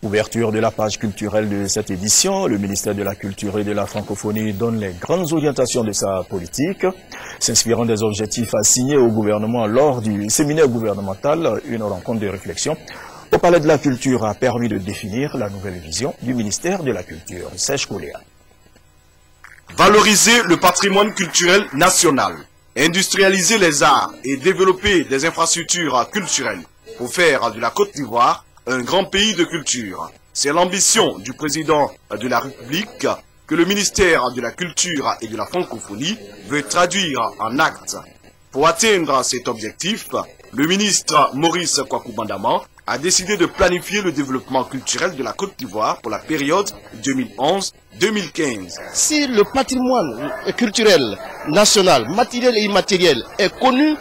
Ouverture de la page culturelle de cette édition, le ministère de la Culture et de la Francophonie donne les grandes orientations de sa politique, s'inspirant des objectifs assignés au gouvernement lors du séminaire gouvernemental. Une rencontre de réflexion au Palais de la Culture a permis de définir la nouvelle vision du ministère de la Culture. Serge Coléa. Valoriser le patrimoine culturel national, industrialiser les arts et développer des infrastructures culturelles pour faire de la Côte d'Ivoire un grand pays de culture. C'est l'ambition du président de la République que le ministère de la Culture et de la Francophonie veut traduire en actes. Pour atteindre cet objectif, le ministre Maurice Kwaku Bandama a décidé de planifier le développement culturel de la Côte d'Ivoire pour la période 2011-2015. Si le patrimoine culturel national, matériel et immatériel est connu,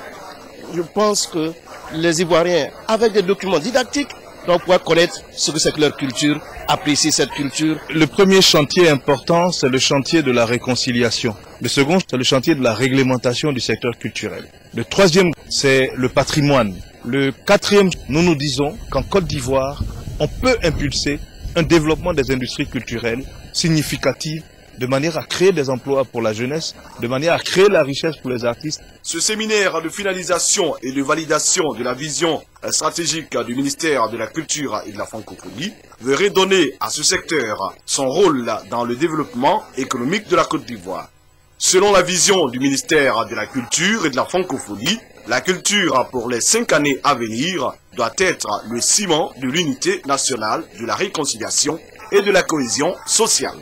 je pense que les Ivoiriens, avec des documents didactiques, doivent pouvoir connaître ce que c'est que leur culture, apprécier cette culture. Le premier chantier important, c'est le chantier de la réconciliation. Le second, c'est le chantier de la réglementation du secteur culturel. Le troisième, c'est le patrimoine. Le quatrième, nous nous disons qu'en Côte d'Ivoire, on peut impulser un développement des industries culturelles significatives de manière à créer des emplois pour la jeunesse, de manière à créer la richesse pour les artistes. Ce séminaire de finalisation et de validation de la vision stratégique du ministère de la Culture et de la Francophonie veut redonner à ce secteur son rôle dans le développement économique de la Côte d'Ivoire. Selon la vision du ministère de la Culture et de la Francophonie, la culture pour les 5 années à venir doit être le ciment de l'unité nationale, de la réconciliation et de la cohésion sociale.